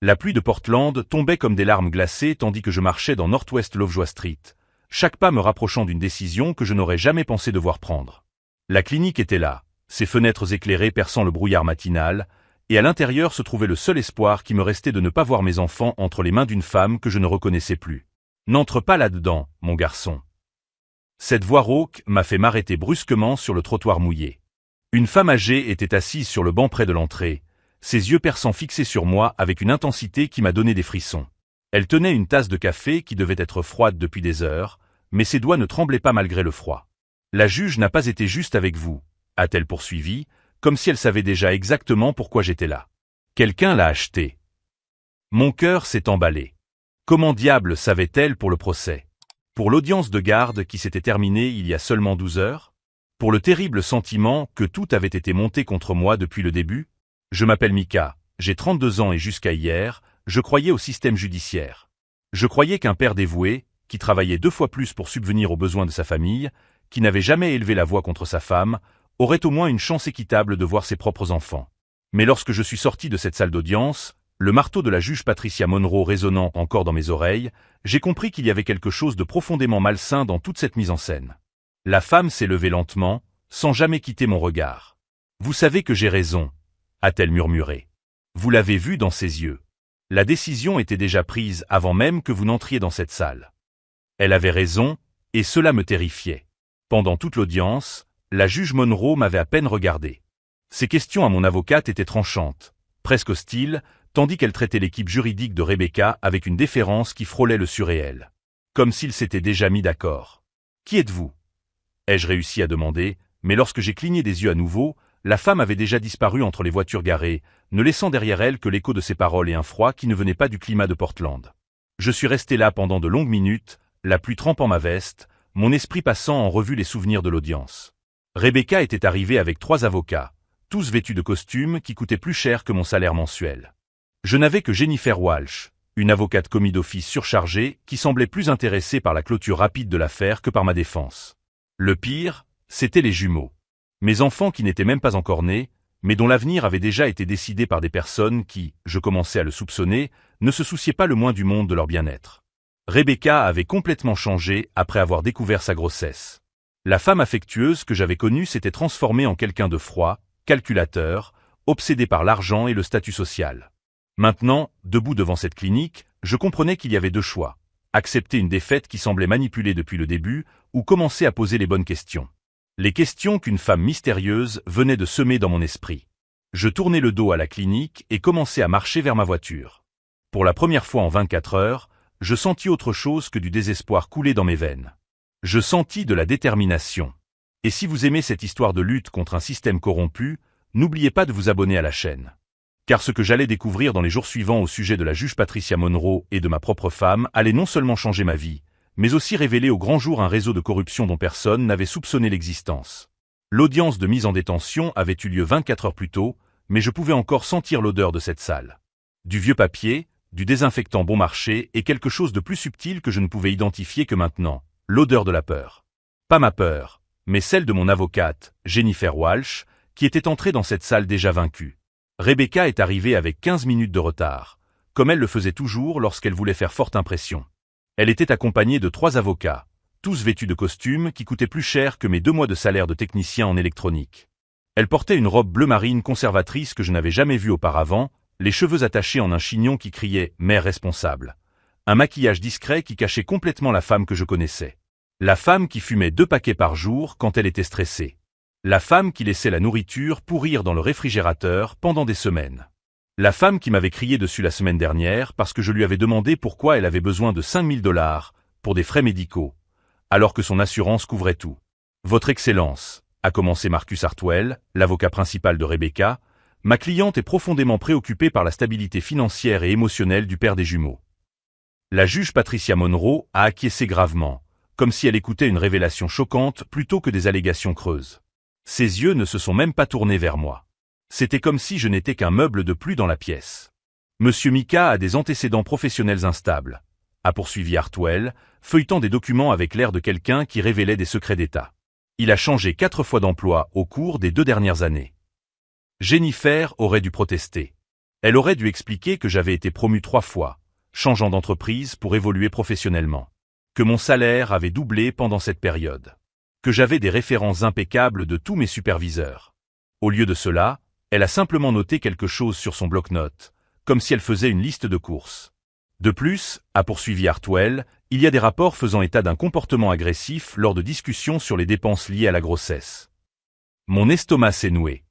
La pluie de Portland tombait comme des larmes glacées tandis que je marchais dans Northwest Lovejoy Street, chaque pas me rapprochant d'une décision que je n'aurais jamais pensé devoir prendre. La clinique était là, ses fenêtres éclairées perçant le brouillard matinal, et à l'intérieur se trouvait le seul espoir qui me restait de ne pas voir mes enfants entre les mains d'une femme que je ne reconnaissais plus. « N'entre pas là-dedans, mon garçon. » Cette voix rauque m'a fait m'arrêter brusquement sur le trottoir mouillé. Une femme âgée était assise sur le banc près de l'entrée, ses yeux perçants fixés sur moi avec une intensité qui m'a donné des frissons. Elle tenait une tasse de café qui devait être froide depuis des heures, mais ses doigts ne tremblaient pas malgré le froid. « La juge n'a pas été juste avec vous, » a-t-elle poursuivi, comme si elle savait déjà exactement pourquoi j'étais là. Quelqu'un l'a acheté. Mon cœur s'est emballé. Comment diable savait-elle pour le procès? Pour l'audience de garde qui s'était terminée il y a seulement 12 heures? Pour le terrible sentiment que tout avait été monté contre moi depuis le début? Je m'appelle Mika, j'ai 32 ans et jusqu'à hier, je croyais au système judiciaire. Je croyais qu'un père dévoué, qui travaillait 2 fois plus pour subvenir aux besoins de sa famille, qui n'avait jamais élevé la voix contre sa femme, aurait au moins une chance équitable de voir ses propres enfants. Mais lorsque je suis sorti de cette salle d'audience, le marteau de la juge Patricia Monroe résonnant encore dans mes oreilles, j'ai compris qu'il y avait quelque chose de profondément malsain dans toute cette mise en scène. La femme s'est levée lentement, sans jamais quitter mon regard. « Vous savez que j'ai raison », a-t-elle murmuré. « Vous l'avez vu dans ses yeux. La décision était déjà prise avant même que vous n'entriez dans cette salle. » Elle avait raison, et cela me terrifiait. Pendant toute l'audience, la juge Monroe m'avait à peine regardé. Ses questions à mon avocate étaient tranchantes, presque hostiles, tandis qu'elle traitait l'équipe juridique de Rebecca avec une déférence qui frôlait le surréel. Comme s'ils s'étaient déjà mis d'accord. « Qui êtes-vous » ai-je réussi à demander, mais lorsque j'ai cligné des yeux à nouveau, la femme avait déjà disparu entre les voitures garées, ne laissant derrière elle que l'écho de ses paroles et un froid qui ne venait pas du climat de Portland. Je suis resté là pendant de longues minutes, la pluie trempant ma veste, mon esprit passant en revue les souvenirs de l'audience. Rebecca était arrivée avec 3 avocats, tous vêtus de costumes qui coûtaient plus cher que mon salaire mensuel. Je n'avais que Jennifer Walsh, une avocate commis d'office surchargée qui semblait plus intéressée par la clôture rapide de l'affaire que par ma défense. Le pire, c'étaient les jumeaux. Mes enfants qui n'étaient même pas encore nés, mais dont l'avenir avait déjà été décidé par des personnes qui, je commençais à le soupçonner, ne se souciaient pas le moins du monde de leur bien-être. Rebecca avait complètement changé après avoir découvert sa grossesse. La femme affectueuse que j'avais connue s'était transformée en quelqu'un de froid, calculateur, obsédé par l'argent et le statut social. Maintenant, debout devant cette clinique, je comprenais qu'il y avait 2 choix. Accepter une défaite qui semblait manipulée depuis le début, ou commencer à poser les bonnes questions. Les questions qu'une femme mystérieuse venait de semer dans mon esprit. Je tournai le dos à la clinique et commençai à marcher vers ma voiture. Pour la première fois en 24 heures, je sentis autre chose que du désespoir couler dans mes veines. Je sentis de la détermination. Et si vous aimez cette histoire de lutte contre un système corrompu, n'oubliez pas de vous abonner à la chaîne. Car ce que j'allais découvrir dans les jours suivants au sujet de la juge Patricia Monroe et de ma propre femme allait non seulement changer ma vie, mais aussi révéler au grand jour un réseau de corruption dont personne n'avait soupçonné l'existence. L'audience de mise en détention avait eu lieu 24 heures plus tôt, mais je pouvais encore sentir l'odeur de cette salle. Du vieux papier, du désinfectant bon marché et quelque chose de plus subtil que je ne pouvais identifier que maintenant, l'odeur de la peur. Pas ma peur, mais celle de mon avocate, Jennifer Walsh, qui était entrée dans cette salle déjà vaincue. Rebecca est arrivée avec 15 minutes de retard, comme elle le faisait toujours lorsqu'elle voulait faire forte impression. Elle était accompagnée de 3 avocats, tous vêtus de costumes qui coûtaient plus cher que mes 2 mois de salaire de technicien en électronique. Elle portait une robe bleu marine conservatrice que je n'avais jamais vue auparavant, les cheveux attachés en un chignon qui criait « mère responsable », un maquillage discret qui cachait complètement la femme que je connaissais. La femme qui fumait 2 paquets par jour quand elle était stressée. La femme qui laissait la nourriture pourrir dans le réfrigérateur pendant des semaines. La femme qui m'avait crié dessus la semaine dernière parce que je lui avais demandé pourquoi elle avait besoin de 5 000 $ pour des frais médicaux, alors que son assurance couvrait tout. « Votre Excellence », a commencé Marcus Hartwell, l'avocat principal de Rebecca, ma cliente est profondément préoccupée par la stabilité financière et émotionnelle du père des jumeaux. La juge Patricia Monroe a acquiescé gravement, comme si elle écoutait une révélation choquante plutôt que des allégations creuses. Ses yeux ne se sont même pas tournés vers moi. C'était comme si je n'étais qu'un meuble de plus dans la pièce. Monsieur Mika a des antécédents professionnels instables, a poursuivi Hartwell, feuilletant des documents avec l'air de quelqu'un qui révélait des secrets d'État. Il a changé 4 fois d'emploi au cours des 2 dernières années. Jennifer aurait dû protester. Elle aurait dû expliquer que j'avais été promu 3 fois, changeant d'entreprise pour évoluer professionnellement. Que mon salaire avait doublé pendant cette période. Que j'avais des références impeccables de tous mes superviseurs. Au lieu de cela, elle a simplement noté quelque chose sur son bloc-notes, comme si elle faisait une liste de courses. De plus, a poursuivi Hartwell, il y a des rapports faisant état d'un comportement agressif lors de discussions sur les dépenses liées à la grossesse. Mon estomac s'est noué.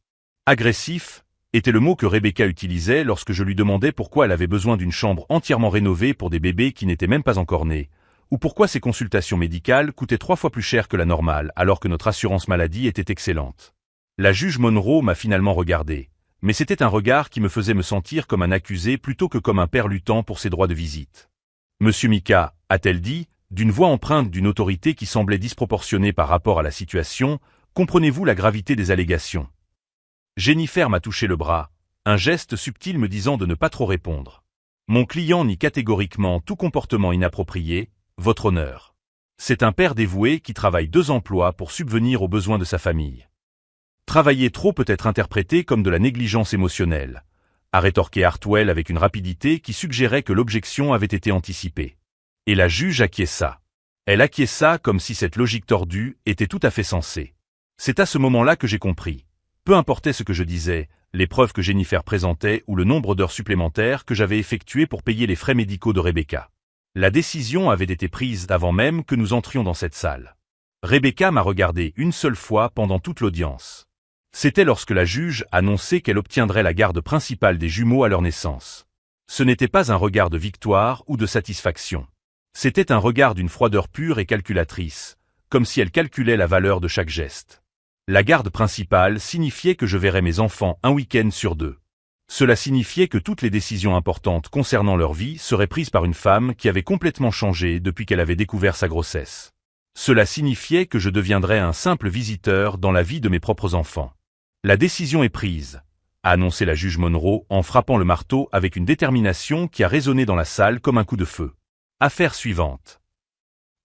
Agressif était le mot que Rebecca utilisait lorsque je lui demandais pourquoi elle avait besoin d'une chambre entièrement rénovée pour des bébés qui n'étaient même pas encore nés, ou pourquoi ses consultations médicales coûtaient 3 fois plus cher que la normale alors que notre assurance maladie était excellente. La juge Monroe m'a finalement regardé, mais c'était un regard qui me faisait me sentir comme un accusé plutôt que comme un père luttant pour ses droits de visite. Monsieur Mika, a-t-elle dit, d'une voix empreinte d'une autorité qui semblait disproportionnée par rapport à la situation, comprenez-vous la gravité des allégations? Jennifer m'a touché le bras, un geste subtil me disant de ne pas trop répondre. Mon client nie catégoriquement tout comportement inapproprié, votre honneur. C'est un père dévoué qui travaille 2 emplois pour subvenir aux besoins de sa famille. Travailler trop peut être interprété comme de la négligence émotionnelle, a rétorqué Hartwell avec une rapidité qui suggérait que l'objection avait été anticipée. Et la juge acquiesça. Elle acquiesça comme si cette logique tordue était tout à fait sensée. C'est à ce moment-là que j'ai compris. Peu importait ce que je disais, les preuves que Jennifer présentait ou le nombre d'heures supplémentaires que j'avais effectuées pour payer les frais médicaux de Rebecca. La décision avait été prise avant même que nous entrions dans cette salle. Rebecca m'a regardé une seule fois pendant toute l'audience. C'était lorsque la juge annonçait qu'elle obtiendrait la garde principale des jumeaux à leur naissance. Ce n'était pas un regard de victoire ou de satisfaction. C'était un regard d'une froideur pure et calculatrice, comme si elle calculait la valeur de chaque geste. La garde principale signifiait que je verrais mes enfants un week-end sur 2. Cela signifiait que toutes les décisions importantes concernant leur vie seraient prises par une femme qui avait complètement changé depuis qu'elle avait découvert sa grossesse. Cela signifiait que je deviendrais un simple visiteur dans la vie de mes propres enfants. La décision est prise, a annoncé la juge Monroe en frappant le marteau avec une détermination qui a résonné dans la salle comme un coup de feu. Affaire suivante.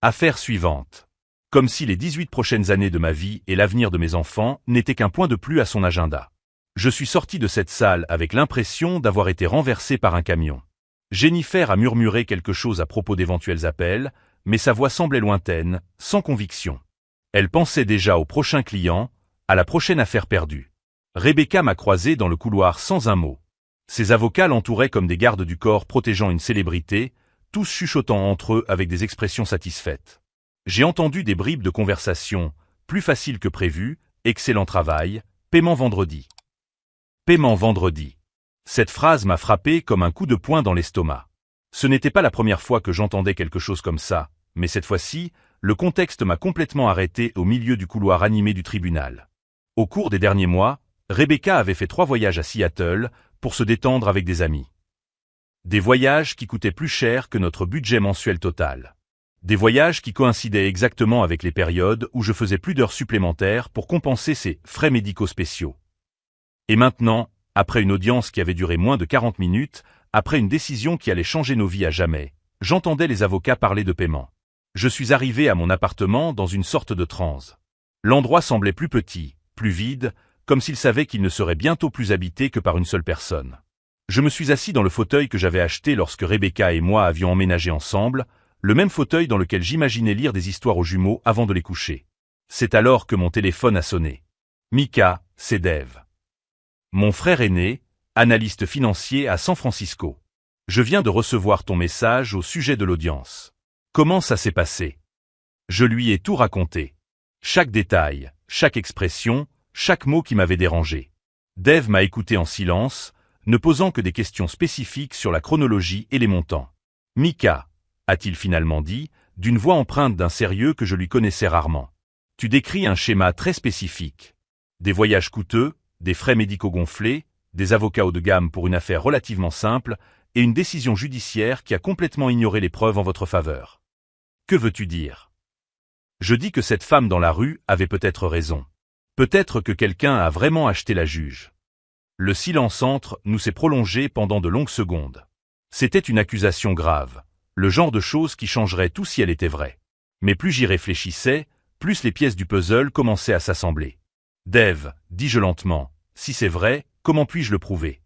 Affaire suivante. Comme si les 18 prochaines années de ma vie et l'avenir de mes enfants n'étaient qu'un point de plus à son agenda. Je suis sorti de cette salle avec l'impression d'avoir été renversé par un camion. Jennifer a murmuré quelque chose à propos d'éventuels appels, mais sa voix semblait lointaine, sans conviction. Elle pensait déjà au prochain client, à la prochaine affaire perdue. Rebecca m'a croisé dans le couloir sans un mot. Ses avocats l'entouraient comme des gardes du corps protégeant une célébrité, tous chuchotant entre eux avec des expressions satisfaites. J'ai entendu des bribes de conversation, plus faciles que prévu, excellent travail, paiement vendredi. Paiement vendredi. Cette phrase m'a frappé comme un coup de poing dans l'estomac. Ce n'était pas la première fois que j'entendais quelque chose comme ça, mais cette fois-ci, le contexte m'a complètement arrêté au milieu du couloir animé du tribunal. Au cours des derniers mois, Rebecca avait fait 3 voyages à Seattle pour se détendre avec des amis. Des voyages qui coûtaient plus cher que notre budget mensuel total. Des voyages qui coïncidaient exactement avec les périodes où je faisais plus d'heures supplémentaires pour compenser ces frais médicaux spéciaux. Et maintenant, après une audience qui avait duré moins de 40 minutes, après une décision qui allait changer nos vies à jamais, j'entendais les avocats parler de paiement. Je suis arrivé à mon appartement dans une sorte de transe. L'endroit semblait plus petit, plus vide, comme s'il savait qu'il ne serait bientôt plus habité que par une seule personne. Je me suis assis dans le fauteuil que j'avais acheté lorsque Rebecca et moi avions emménagé ensemble, le même fauteuil dans lequel j'imaginais lire des histoires aux jumeaux avant de les coucher. C'est alors que mon téléphone a sonné. Mika, c'est Dave. Mon frère aîné, analyste financier à San Francisco. Je viens de recevoir ton message au sujet de l'audience. Comment ça s'est passé? Je lui ai tout raconté. Chaque détail, chaque expression, chaque mot qui m'avait dérangé. Dave m'a écouté en silence, ne posant que des questions spécifiques sur la chronologie et les montants. Mika, a-t-il finalement dit, d'une voix empreinte d'un sérieux que je lui connaissais rarement. Tu décris un schéma très spécifique. Des voyages coûteux, des frais médicaux gonflés, des avocats haut de gamme pour une affaire relativement simple, et une décision judiciaire qui a complètement ignoré les preuves en votre faveur. Que veux-tu dire? Je dis que cette femme dans la rue avait peut-être raison. Peut-être que quelqu'un a vraiment acheté la juge. Le silence entre nous s'est prolongé pendant de longues secondes. C'était une accusation grave, le genre de chose qui changerait tout si elle était vraie. Mais plus j'y réfléchissais, plus les pièces du puzzle commençaient à s'assembler. Dave, dis-je lentement, si c'est vrai, comment puis-je le prouver?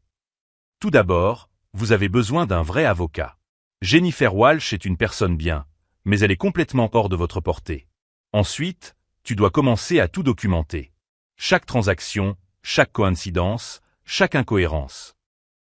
Tout d'abord, vous avez besoin d'un vrai avocat. Jennifer Walsh est une personne bien, mais elle est complètement hors de votre portée. Ensuite, tu dois commencer à tout documenter. Chaque transaction, chaque coïncidence, chaque incohérence.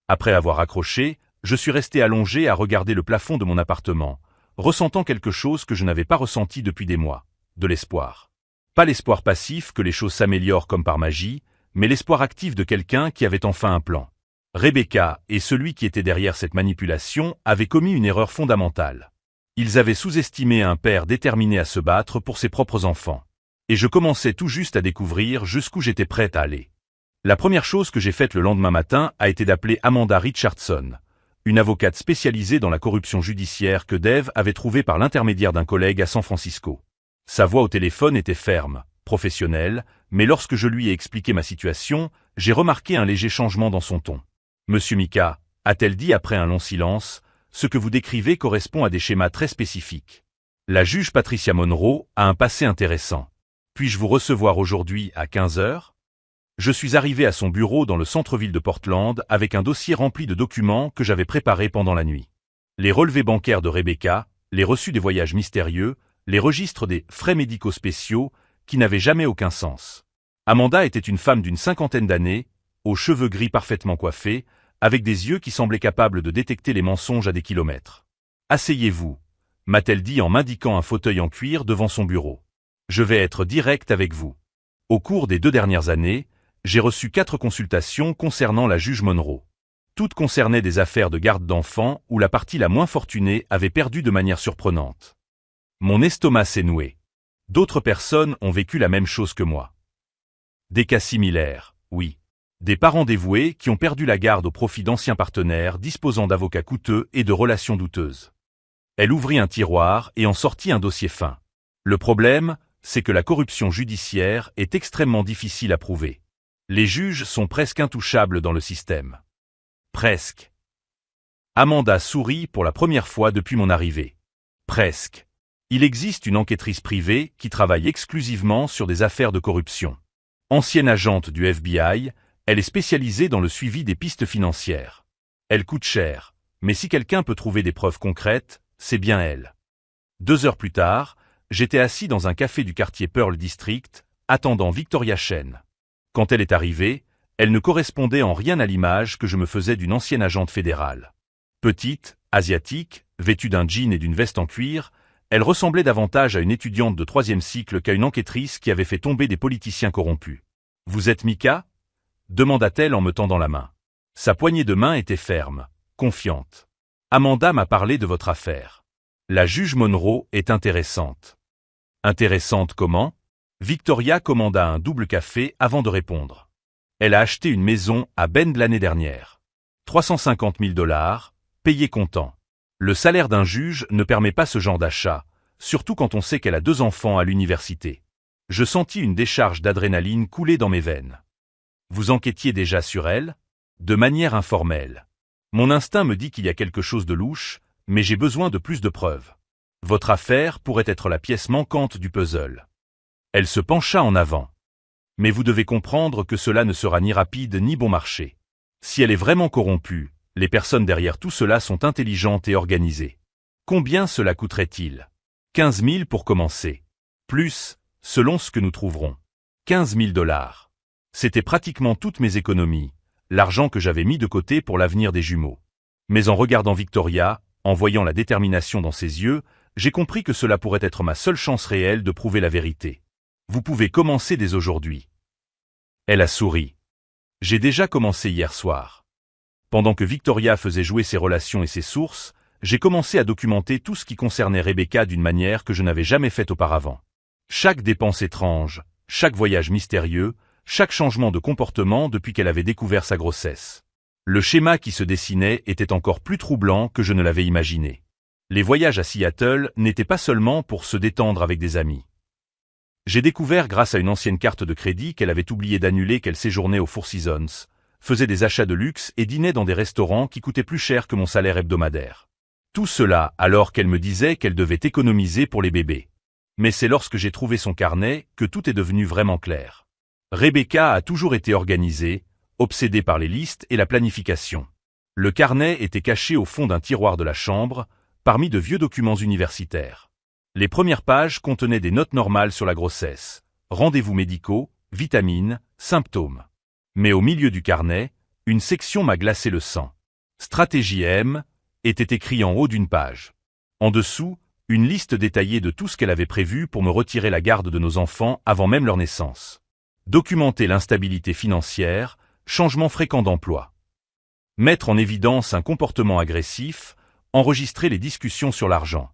Après avoir accroché, je suis resté allongé à regarder le plafond de mon appartement, ressentant quelque chose que je n'avais pas ressenti depuis des mois, de l'espoir. Pas l'espoir passif que les choses s'améliorent comme par magie, mais l'espoir actif de quelqu'un qui avait enfin un plan. Rebecca et celui qui était derrière cette manipulation avaient commis une erreur fondamentale. Ils avaient sous-estimé un père déterminé à se battre pour ses propres enfants. Et je commençais tout juste à découvrir jusqu'où j'étais prête à aller. La première chose que j'ai faite le lendemain matin a été d'appeler Amanda Richardson, une avocate spécialisée dans la corruption judiciaire que Dave avait trouvée par l'intermédiaire d'un collègue à San Francisco. Sa voix au téléphone était ferme, professionnelle, mais lorsque je lui ai expliqué ma situation, j'ai remarqué un léger changement dans son ton. « Monsieur Mika », a-t-elle dit après un long silence, « ce que vous décrivez correspond à des schémas très spécifiques. La juge Patricia Monroe a un passé intéressant. Puis-je vous recevoir aujourd'hui à 15 heures ? Je suis arrivé à son bureau dans le centre-ville de Portland avec un dossier rempli de documents que j'avais préparés pendant la nuit. Les relevés bancaires de Rebecca, les reçus des voyages mystérieux, les registres des frais médicaux spéciaux qui n'avaient jamais aucun sens. Amanda était une femme d'une cinquantaine d'années, aux cheveux gris parfaitement coiffés, avec des yeux qui semblaient capables de détecter les mensonges à des kilomètres. « Asseyez-vous », m'a-t-elle dit en m'indiquant un fauteuil en cuir devant son bureau. « Je vais être direct avec vous. Au cours des 2 dernières années, j'ai reçu 4 consultations concernant la juge Monroe. Toutes concernaient des affaires de garde d'enfants où la partie la moins fortunée avait perdu de manière surprenante. Mon estomac s'est noué. D'autres personnes ont vécu la même chose que moi. Des cas similaires, oui. Des parents dévoués qui ont perdu la garde au profit d'anciens partenaires disposant d'avocats coûteux et de relations douteuses. Elle ouvrit un tiroir et en sortit un dossier fin. Le problème, c'est que la corruption judiciaire est extrêmement difficile à prouver. Les juges sont presque intouchables dans le système. Presque. Amanda sourit pour la première fois depuis mon arrivée. Presque. Il existe une enquêtrice privée qui travaille exclusivement sur des affaires de corruption. Ancienne agente du FBI, elle est spécialisée dans le suivi des pistes financières. Elle coûte cher, mais si quelqu'un peut trouver des preuves concrètes, c'est bien elle. 2 heures plus tard, j'étais assis dans un café du quartier Pearl District, attendant Victoria Chen. Quand elle est arrivée, elle ne correspondait en rien à l'image que je me faisais d'une ancienne agente fédérale. Petite, asiatique, vêtue d'un jean et d'une veste en cuir, elle ressemblait davantage à une étudiante de 3e cycle qu'à une enquêtrice qui avait fait tomber des politiciens corrompus. « Vous êtes Mika ?» demanda-t-elle en me tendant la main. Sa poignée de main était ferme, confiante. « Amanda m'a parlé de votre affaire. La juge Monroe est intéressante. » « Intéressante comment ?» Victoria commanda un double café avant de répondre. Elle a acheté une maison à Bend l'année dernière. 350 000 $, payé comptant. Le salaire d'un juge ne permet pas ce genre d'achat, surtout quand on sait qu'elle a 2 enfants à l'université. Je sentis une décharge d'adrénaline couler dans mes veines. Vous enquêtiez déjà sur elle ? De manière informelle. Mon instinct me dit qu'il y a quelque chose de louche, mais j'ai besoin de plus de preuves. Votre affaire pourrait être la pièce manquante du puzzle. Elle se pencha en avant. Mais vous devez comprendre que cela ne sera ni rapide ni bon marché. Si elle est vraiment corrompue, les personnes derrière tout cela sont intelligentes et organisées. Combien cela coûterait-il ? 15 000 pour commencer. Plus, selon ce que nous trouverons. 15 000 $. C'était pratiquement toutes mes économies, l'argent que j'avais mis de côté pour l'avenir des jumeaux. Mais en regardant Victoria, en voyant la détermination dans ses yeux, j'ai compris que cela pourrait être ma seule chance réelle de prouver la vérité. Vous pouvez commencer dès aujourd'hui. Elle a souri. J'ai déjà commencé hier soir. Pendant que Victoria faisait jouer ses relations et ses sources, j'ai commencé à documenter tout ce qui concernait Rebecca d'une manière que je n'avais jamais faite auparavant. Chaque dépense étrange, chaque voyage mystérieux, chaque changement de comportement depuis qu'elle avait découvert sa grossesse. Le schéma qui se dessinait était encore plus troublant que je ne l'avais imaginé. Les voyages à Seattle n'étaient pas seulement pour se détendre avec des amis. J'ai découvert grâce à une ancienne carte de crédit qu'elle avait oublié d'annuler qu'elle séjournait au Four Seasons, faisait des achats de luxe et dînait dans des restaurants qui coûtaient plus cher que mon salaire hebdomadaire. Tout cela alors qu'elle me disait qu'elle devait économiser pour les bébés. Mais c'est lorsque j'ai trouvé son carnet que tout est devenu vraiment clair. Rebecca a toujours été organisée, obsédée par les listes et la planification. Le carnet était caché au fond d'un tiroir de la chambre, parmi de vieux documents universitaires. Les premières pages contenaient des notes normales sur la grossesse, rendez-vous médicaux, vitamines, symptômes. Mais au milieu du carnet, une section m'a glacé le sang. Stratégie M était écrit en haut d'une page. En dessous, une liste détaillée de tout ce qu'elle avait prévu pour me retirer la garde de nos enfants avant même leur naissance. Documenter l'instabilité financière, changement fréquent d'emploi. Mettre en évidence un comportement agressif, enregistrer les discussions sur l'argent.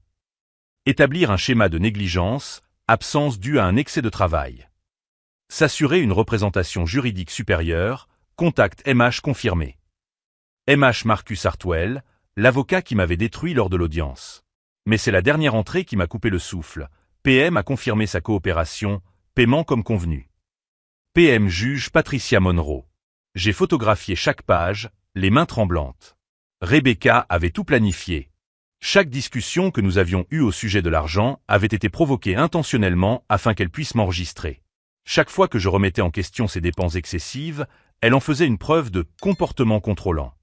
Établir un schéma de négligence, absence due à un excès de travail. S'assurer une représentation juridique supérieure, contact MH confirmé. MH Marcus Hartwell, l'avocat qui m'avait détruit lors de l'audience. Mais c'est la dernière entrée qui m'a coupé le souffle. PM a confirmé sa coopération, paiement comme convenu. PM juge Patricia Monroe. J'ai photographié chaque page, les mains tremblantes. Rebecca avait tout planifié. Chaque discussion que nous avions eue au sujet de l'argent avait été provoquée intentionnellement afin qu'elle puisse m'enregistrer. Chaque fois que je remettais en question ses dépenses excessives, elle en faisait une preuve de comportement contrôlant.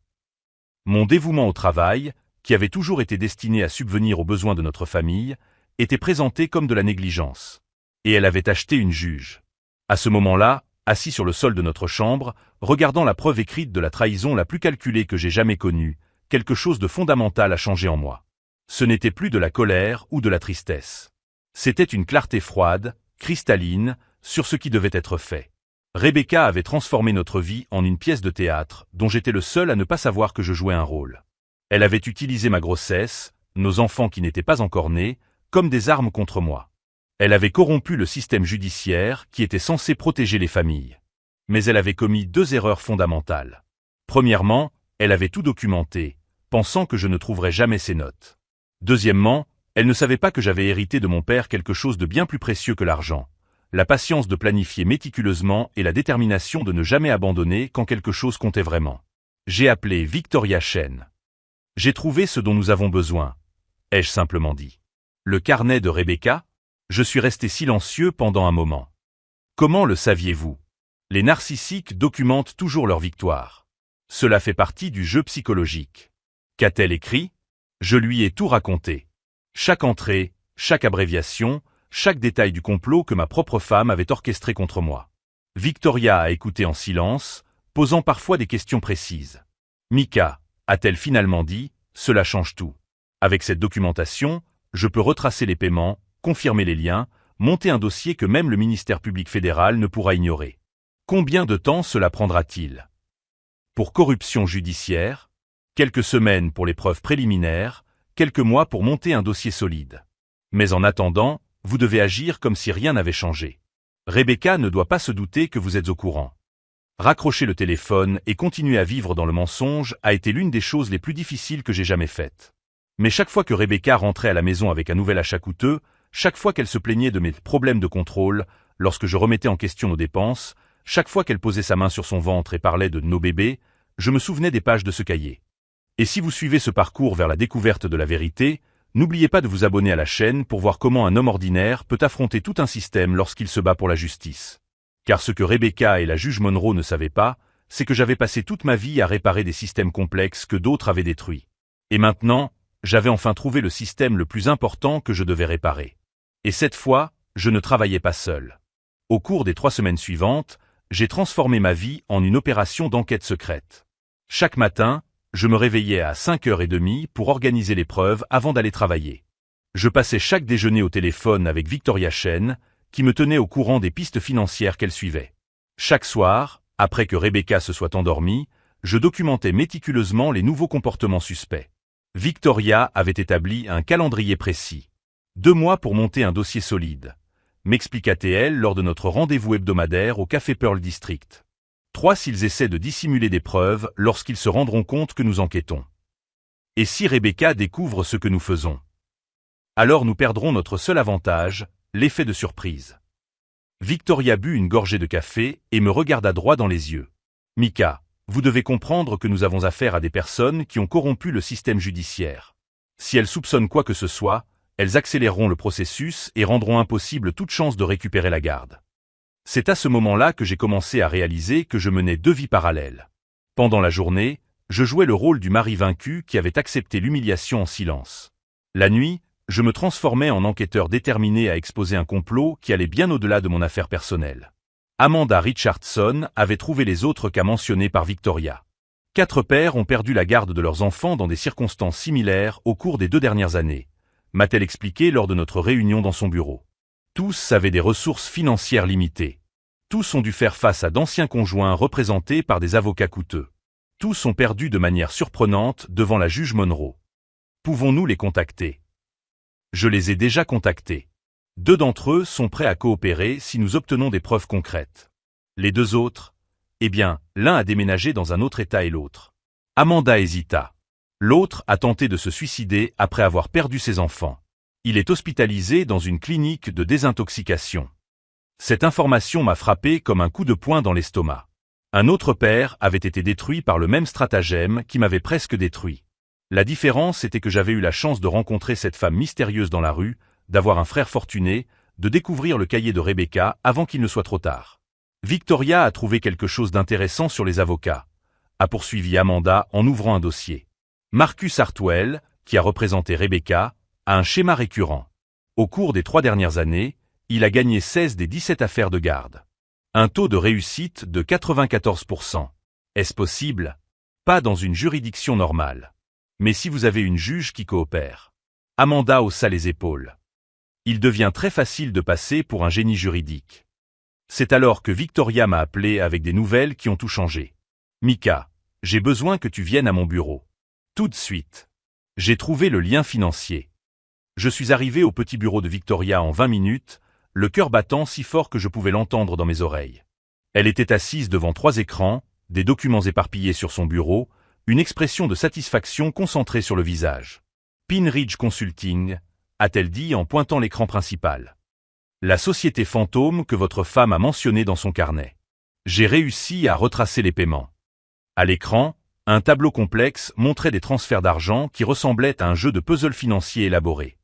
Mon dévouement au travail, qui avait toujours été destiné à subvenir aux besoins de notre famille, était présenté comme de la négligence. Et elle avait acheté une juge. À ce moment-là, assis sur le sol de notre chambre, regardant la preuve écrite de la trahison la plus calculée que j'ai jamais connue, quelque chose de fondamental a changé en moi. Ce n'était plus de la colère ou de la tristesse. C'était une clarté froide, cristalline, sur ce qui devait être fait. Rebecca avait transformé notre vie en une pièce de théâtre, dont j'étais le seul à ne pas savoir que je jouais un rôle. Elle avait utilisé ma grossesse, nos enfants qui n'étaient pas encore nés, comme des armes contre moi. Elle avait corrompu le système judiciaire qui était censé protéger les familles. Mais elle avait commis deux erreurs fondamentales. Premièrement, elle avait tout documenté, pensant que je ne trouverais jamais ses notes. Deuxièmement, elle ne savait pas que j'avais hérité de mon père quelque chose de bien plus précieux que l'argent. La patience de planifier méticuleusement et la détermination de ne jamais abandonner quand quelque chose comptait vraiment. J'ai appelé Victoria Chen. J'ai trouvé ce dont nous avons besoin, ai-je simplement dit. Le carnet de Rebecca? Je suis resté silencieux pendant un moment. Comment le saviez-vous? Les narcissiques documentent toujours leur victoire. Cela fait partie du jeu psychologique. Qu'a-t-elle écrit? Je lui ai tout raconté. Chaque entrée, chaque abréviation, chaque détail du complot que ma propre femme avait orchestré contre moi. Victoria a écouté en silence, posant parfois des questions précises. Mika, a-t-elle finalement dit, cela change tout. Avec cette documentation, je peux retracer les paiements, confirmer les liens, monter un dossier que même le ministère public fédéral ne pourra ignorer. Combien de temps cela prendra-t-il? Pour corruption judiciaire, quelques semaines pour les preuves préliminaires, quelques mois pour monter un dossier solide. Mais en attendant, vous devez agir comme si rien n'avait changé. Rebecca ne doit pas se douter que vous êtes au courant. Raccrocher le téléphone et continuer à vivre dans le mensonge a été l'une des choses les plus difficiles que j'ai jamais faites. Mais chaque fois que Rebecca rentrait à la maison avec un nouvel achat coûteux, chaque fois qu'elle se plaignait de mes problèmes de contrôle, lorsque je remettais en question nos dépenses, chaque fois qu'elle posait sa main sur son ventre et parlait de nos bébés, je me souvenais des pages de ce cahier. Et si vous suivez ce parcours vers la découverte de la vérité, n'oubliez pas de vous abonner à la chaîne pour voir comment un homme ordinaire peut affronter tout un système lorsqu'il se bat pour la justice. Car ce que Rebecca et la juge Monroe ne savaient pas, c'est que j'avais passé toute ma vie à réparer des systèmes complexes que d'autres avaient détruits. Et maintenant, j'avais enfin trouvé le système le plus important que je devais réparer. Et cette fois, je ne travaillais pas seul. Au cours des 3 semaines suivantes, j'ai transformé ma vie en une opération d'enquête secrète. Chaque matin, je me réveillais à 5h30 pour organiser les preuves avant d'aller travailler. Je passais chaque déjeuner au téléphone avec Victoria Chen, qui me tenait au courant des pistes financières qu'elle suivait. Chaque soir, après que Rebecca se soit endormie, je documentais méticuleusement les nouveaux comportements suspects. Victoria avait établi un calendrier précis. 2 mois pour monter un dossier solide, m'expliqua-t-elle lors de notre rendez-vous hebdomadaire au Café Pearl District. 3 s'ils essaient de dissimuler des preuves lorsqu'ils se rendront compte que nous enquêtons. Et si Rebecca découvre ce que nous faisons? Alors nous perdrons notre seul avantage, l'effet de surprise. Victoria but une gorgée de café et me regarda droit dans les yeux. Mika, vous devez comprendre que nous avons affaire à des personnes qui ont corrompu le système judiciaire. Si elles soupçonnent quoi que ce soit, elles accéléreront le processus et rendront impossible toute chance de récupérer la garde. C'est à ce moment-là que j'ai commencé à réaliser que je menais 2 vies parallèles. Pendant la journée, Je jouais le rôle du mari vaincu qui avait accepté l'humiliation en silence. La nuit, je me transformais en enquêteur déterminé à exposer un complot qui allait bien au-delà de mon affaire personnelle. Amanda Richardson avait trouvé les autres cas mentionnés par Victoria. 4 pères ont perdu la garde de leurs enfants dans des circonstances similaires au cours des 2 dernières années, m'a-t-elle expliqué lors de notre réunion dans son bureau. Tous avaient des ressources financières limitées. Tous ont dû faire face à d'anciens conjoints représentés par des avocats coûteux. Tous ont perdu de manière surprenante devant la juge Monroe. Pouvons-nous les contacter? Je les ai déjà contactés. 2 d'entre eux sont prêts à coopérer si nous obtenons des preuves concrètes. Les 2 autres? Eh bien, l'un a déménagé dans un autre État et l'autre. Amanda hésita. L'autre a tenté de se suicider après avoir perdu ses enfants. Il est hospitalisé dans une clinique de désintoxication. Cette information m'a frappé comme un coup de poing dans l'estomac. Un autre père avait été détruit par le même stratagème qui m'avait presque détruit. La différence était que j'avais eu la chance de rencontrer cette femme mystérieuse dans la rue, d'avoir un frère fortuné, de découvrir le cahier de Rebecca avant qu'il ne soit trop tard. Victoria a trouvé quelque chose d'intéressant sur les avocats, a poursuivi Amanda en ouvrant un dossier. Marcus Hartwell, qui a représenté Rebecca, a un schéma récurrent. Au cours des 3 dernières années, il a gagné 16 des 17 affaires de garde. Un taux de réussite de 94%. Est-ce possible? Pas dans une juridiction normale. Mais si vous avez une juge qui coopère. Amanda haussa les épaules. Il devient très facile de passer pour un génie juridique. C'est alors que Victoria m'a appelé avec des nouvelles qui ont tout changé. Mika, j'ai besoin que tu viennes à mon bureau. Tout de suite. J'ai trouvé le lien financier. Je suis arrivé au petit bureau de Victoria en 20 minutes, le cœur battant si fort que je pouvais l'entendre dans mes oreilles. Elle était assise devant 3 écrans, des documents éparpillés sur son bureau, une expression de satisfaction concentrée sur le visage. Pine Ridge Consulting, a-t-elle dit en pointant l'écran principal. La société fantôme que votre femme a mentionnée dans son carnet. J'ai réussi à retracer les paiements. À l'écran, un tableau complexe montrait des transferts d'argent qui ressemblaient à un jeu de puzzle financier élaboré.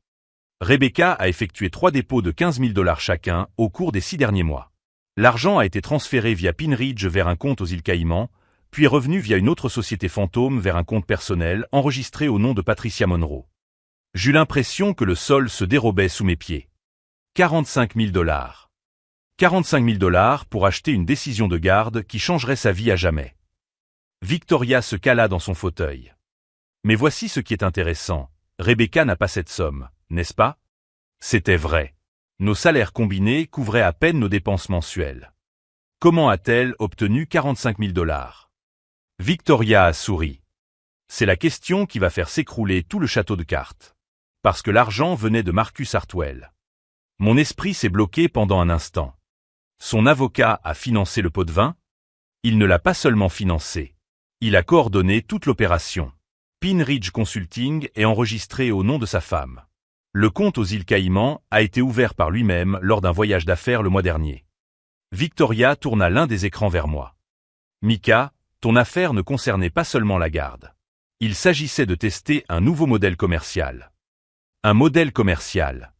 Rebecca a effectué 3 dépôts de 15 000 $ chacun au cours des 6 derniers mois. L'argent a été transféré via Pine Ridge vers un compte aux îles Caïmans, puis est revenu via une autre société fantôme vers un compte personnel enregistré au nom de Patricia Monroe. J'eus l'impression que le sol se dérobait sous mes pieds. 45 000 $. 45 000 $ pour acheter une décision de garde qui changerait sa vie à jamais. Victoria se cala dans son fauteuil. Mais voici ce qui est intéressant. Rebecca n'a pas cette somme, n'est-ce pas? C'était vrai. Nos salaires combinés couvraient à peine nos dépenses mensuelles. Comment a-t-elle obtenu 45 000 $? Victoria a souri. C'est la question qui va faire s'écrouler tout le château de cartes. Parce que l'argent venait de Marcus Hartwell. Mon esprit s'est bloqué pendant un instant. Son avocat a financé le pot de vin? Il ne l'a pas seulement financé. Il a coordonné toute l'opération. Pine Ridge Consulting est enregistré au nom de sa femme. Le compte aux îles Caïmans a été ouvert par lui-même lors d'un voyage d'affaires le mois dernier. Victoria tourna l'un des écrans vers moi. Mika, ton affaire ne concernait pas seulement la garde. Il s'agissait de tester un nouveau modèle commercial. Un modèle commercial.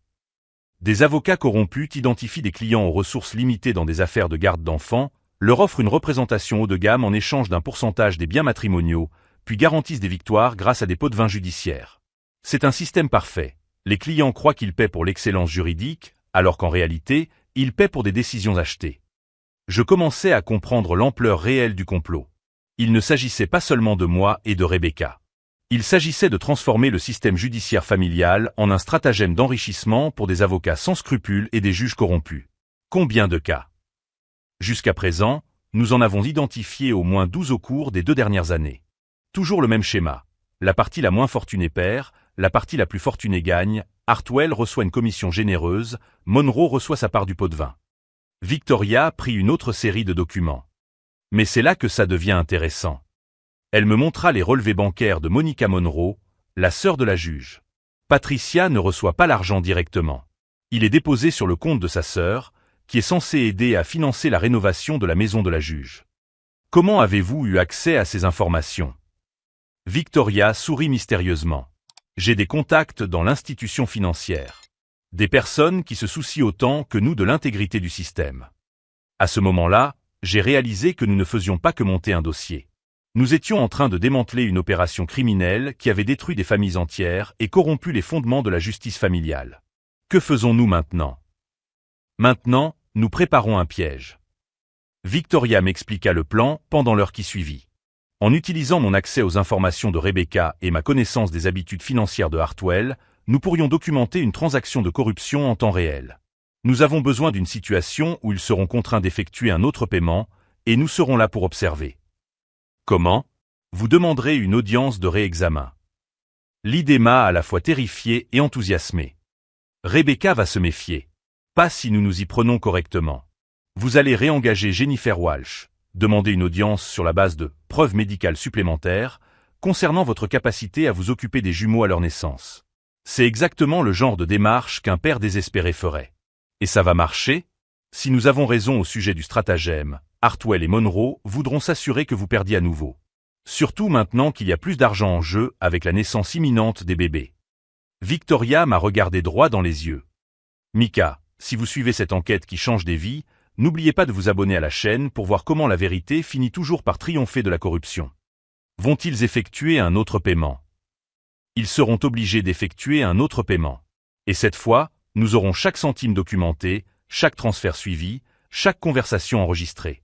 Des avocats corrompus identifient des clients aux ressources limitées dans des affaires de garde d'enfants, leur offrent une représentation haut de gamme en échange d'un pourcentage des biens matrimoniaux, puis garantissent des victoires grâce à des pots de vin judiciaires. C'est un système parfait. Les clients croient qu'ils paient pour l'excellence juridique, alors qu'en réalité, ils paient pour des décisions achetées. Je commençais à comprendre l'ampleur réelle du complot. Il ne s'agissait pas seulement de moi et de Rebecca. Il s'agissait de transformer le système judiciaire familial en un stratagème d'enrichissement pour des avocats sans scrupules et des juges corrompus. Combien de cas? Jusqu'à présent, nous en avons identifié au moins 12 au cours des 2 dernières années. Toujours le même schéma. La partie la moins fortunée perd, la partie la plus fortunée gagne, Hartwell reçoit une commission généreuse, Monroe reçoit sa part du pot de vin. Victoria prit une autre série de documents. Mais c'est là que ça devient intéressant. Elle me montra les relevés bancaires de Monica Monroe, la sœur de la juge. Patricia ne reçoit pas l'argent directement. Il est déposé sur le compte de sa sœur, qui est censée aider à financer la rénovation de la maison de la juge. Comment avez-vous eu accès à ces informations? Victoria sourit mystérieusement. J'ai des contacts dans l'institution financière. Des personnes qui se soucient autant que nous de l'intégrité du système. À ce moment-là, j'ai réalisé que nous ne faisions pas que monter un dossier. Nous étions en train de démanteler une opération criminelle qui avait détruit des familles entières et corrompu les fondements de la justice familiale. Que faisons-nous maintenant? Maintenant, nous préparons un piège. Victoria m'expliqua le plan pendant l'heure qui suivit. En utilisant mon accès aux informations de Rebecca et ma connaissance des habitudes financières de Hartwell, nous pourrions documenter une transaction de corruption en temps réel. Nous avons besoin d'une situation où ils seront contraints d'effectuer un autre paiement, et nous serons là pour observer. Comment? Vous demanderez une audience de réexamen. L'idée m'a à la fois terrifié et enthousiasmé. Rebecca va se méfier. Pas si nous nous y prenons correctement. Vous allez réengager Jennifer Walsh, demander une audience sur la base de preuves médicales supplémentaires concernant votre capacité à vous occuper des jumeaux à leur naissance. C'est exactement le genre de démarche qu'un père désespéré ferait. Et ça va marcher? Si nous avons raison au sujet du stratagème, Hartwell et Monroe voudront s'assurer que vous perdiez à nouveau. Surtout maintenant qu'il y a plus d'argent en jeu avec la naissance imminente des bébés. Victoria m'a regardé droit dans les yeux. Mika, si vous suivez cette enquête qui change des vies, n'oubliez pas de vous abonner à la chaîne pour voir comment la vérité finit toujours par triompher de la corruption. Vont-ils effectuer un autre paiement? Ils seront obligés d'effectuer un autre paiement. Et cette fois, nous aurons chaque centime documenté, chaque transfert suivi, chaque conversation enregistrée.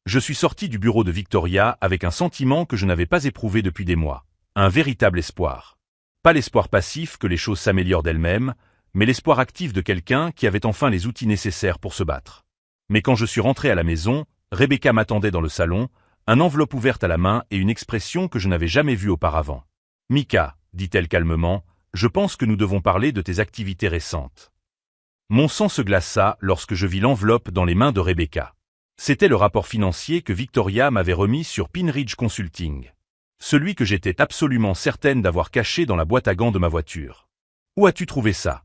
Je suis sorti du bureau de Victoria avec un sentiment que je n'avais pas éprouvé depuis des mois. Un véritable espoir. Pas l'espoir passif que les choses s'améliorent d'elles-mêmes, mais l'espoir actif de quelqu'un qui avait enfin les outils nécessaires pour se battre. Mais quand je suis rentré à la maison, Rebecca m'attendait dans le salon, une enveloppe ouverte à la main et une expression que je n'avais jamais vue auparavant. « Mika, dit-elle calmement, je pense que nous devons parler de tes activités récentes. » Mon sang se glaça lorsque je vis l'enveloppe dans les mains de Rebecca. C'était le rapport financier que Victoria m'avait remis sur Pinridge Consulting. Celui que j'étais absolument certaine d'avoir caché dans la boîte à gants de ma voiture. « Où as-tu trouvé ça ?»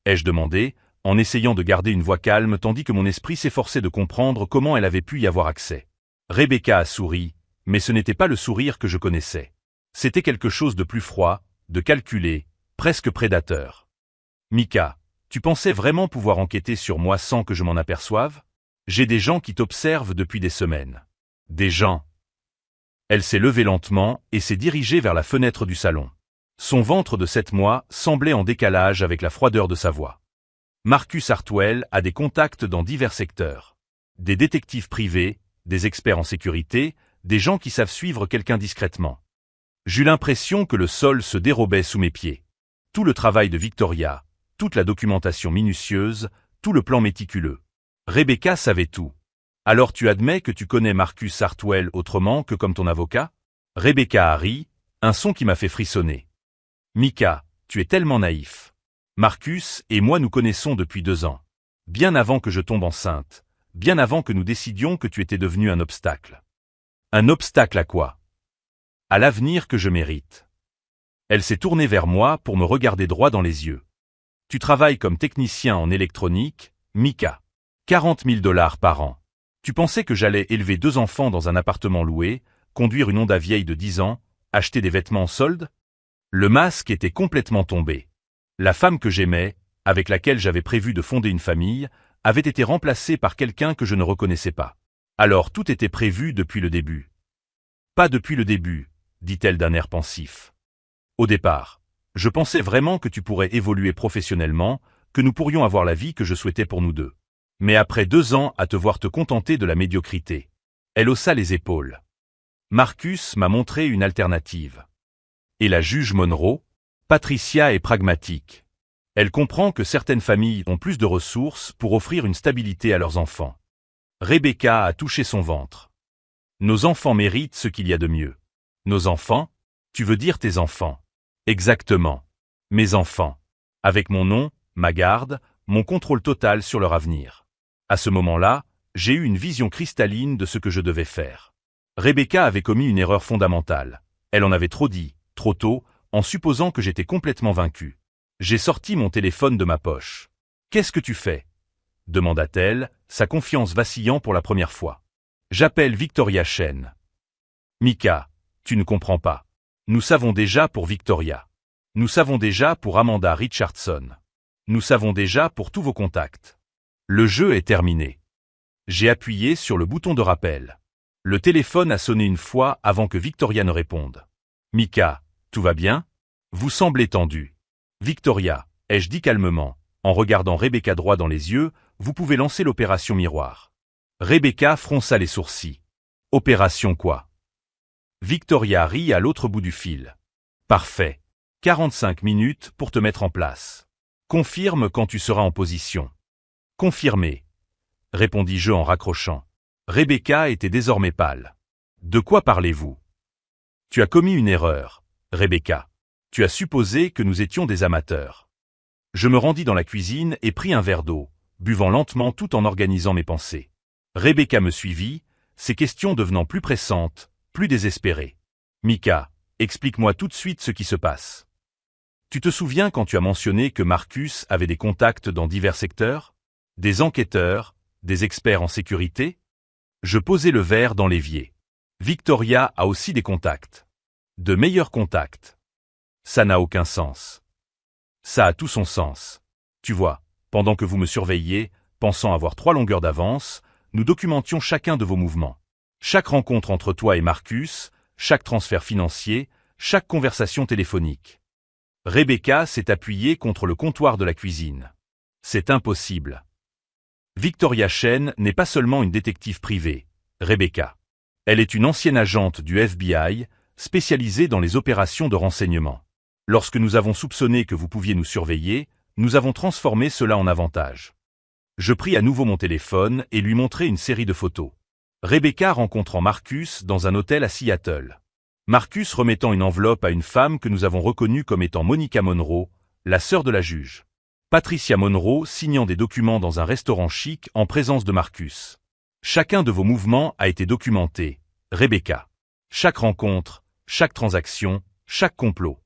ai-je demandé, en essayant de garder une voix calme tandis que mon esprit s'efforçait de comprendre comment elle avait pu y avoir accès. Rebecca a souri, mais ce n'était pas le sourire que je connaissais. C'était quelque chose de plus froid, de calculé, presque prédateur. « Mika, tu pensais vraiment pouvoir enquêter sur moi sans que je m'en aperçoive? J'ai des gens qui t'observent depuis des semaines. » Des gens. Elle s'est levée lentement et s'est dirigée vers la fenêtre du salon. Son ventre de 7 mois semblait en décalage avec la froideur de sa voix. Marcus Hartwell a des contacts dans divers secteurs. Des détectives privés, des experts en sécurité, des gens qui savent suivre quelqu'un discrètement. J'eus l'impression que le sol se dérobait sous mes pieds. Tout le travail de Victoria, toute la documentation minutieuse, tout le plan méticuleux. Rebecca savait tout. Alors tu admets que tu connais Marcus Hartwell autrement que comme ton avocat? Rebecca a ri, un son qui m'a fait frissonner. Mika, tu es tellement naïf. Marcus et moi nous connaissons depuis 2 ans. Bien avant que je tombe enceinte. Bien avant que nous décidions que tu étais devenu un obstacle. Un obstacle à quoi? À l'avenir que je mérite. Elle s'est tournée vers moi pour me regarder droit dans les yeux. Tu travailles comme technicien en électronique, Mika. 40 000 $ par an. Tu pensais que j'allais élever 2 enfants dans un appartement loué, conduire une Honda vieille de 10 ans, acheter des vêtements en solde? Le masque était complètement tombé. La femme que j'aimais, avec laquelle j'avais prévu de fonder une famille, avait été remplacée par quelqu'un que je ne reconnaissais pas. Alors tout était prévu depuis le début. Pas depuis le début, dit-elle d'un air pensif. Au départ, je pensais vraiment que tu pourrais évoluer professionnellement, que nous pourrions avoir la vie que je souhaitais pour nous deux. Mais après 2 ans à te voir te contenter de la médiocrité. Elle haussa les épaules. Marcus m'a montré une alternative. Et la juge Monroe? Patricia est pragmatique. Elle comprend que certaines familles ont plus de ressources pour offrir une stabilité à leurs enfants. Rebecca a touché son ventre. Nos enfants méritent ce qu'il y a de mieux. Nos enfants? Tu veux dire tes enfants? Exactement. Mes enfants. Avec mon nom, ma garde, mon contrôle total sur leur avenir. À ce moment-là, j'ai eu une vision cristalline de ce que je devais faire. Rebecca avait commis une erreur fondamentale. Elle en avait trop dit, trop tôt, en supposant que j'étais complètement vaincu. J'ai sorti mon téléphone de ma poche. « Qu'est-ce que tu fais ?» demanda-t-elle, sa confiance vacillant pour la première fois. « J'appelle Victoria Chen. »« Mika, tu ne comprends pas. Nous savons déjà pour Victoria. Nous savons déjà pour Amanda Richardson. Nous savons déjà pour tous vos contacts. Le jeu est terminé. » J'ai appuyé sur le bouton de rappel. Le téléphone a sonné une fois avant que Victoria ne réponde. Mika, tout va bien? Vous semblez tendu. Victoria, ai-je dit calmement, en regardant Rebecca droit dans les yeux, vous pouvez lancer l'opération miroir. Rebecca fronça les sourcils. Opération quoi? Victoria rit à l'autre bout du fil. Parfait. 45 minutes pour te mettre en place. Confirme quand tu seras en position. Confirmé, répondis-je en raccrochant. Rebecca était désormais pâle. De quoi parlez-vous? Tu as commis une erreur, Rebecca. Tu as supposé que nous étions des amateurs. Je me rendis dans la cuisine et pris un verre d'eau, buvant lentement tout en organisant mes pensées. Rebecca me suivit, ses questions devenant plus pressantes, plus désespérées. Mika, explique-moi tout de suite ce qui se passe. Tu te souviens quand tu as mentionné que Marcus avait des contacts dans divers secteurs? Des enquêteurs, des experts en sécurité? Je posai le verre dans l'évier. Victoria a aussi des contacts. De meilleurs contacts. Ça n'a aucun sens. Ça a tout son sens. Tu vois, pendant que vous me surveilliez, pensant avoir 3 longueurs d'avance, nous documentions chacun de vos mouvements. Chaque rencontre entre toi et Marcus, chaque transfert financier, chaque conversation téléphonique. Rebecca s'est appuyée contre le comptoir de la cuisine. C'est impossible. Victoria Chen n'est pas seulement une détective privée, Rebecca. Elle est une ancienne agente du FBI, spécialisée dans les opérations de renseignement. Lorsque nous avons soupçonné que vous pouviez nous surveiller, nous avons transformé cela en avantage. Je pris à nouveau mon téléphone et lui montrai une série de photos. Rebecca rencontrant Marcus dans un hôtel à Seattle. Marcus remettant une enveloppe à une femme que nous avons reconnue comme étant Monica Monroe, la sœur de la juge. Patricia Monroe signant des documents dans un restaurant chic en présence de Marcus. Chacun de vos mouvements a été documenté, Rebecca. Chaque rencontre, chaque transaction, chaque complot.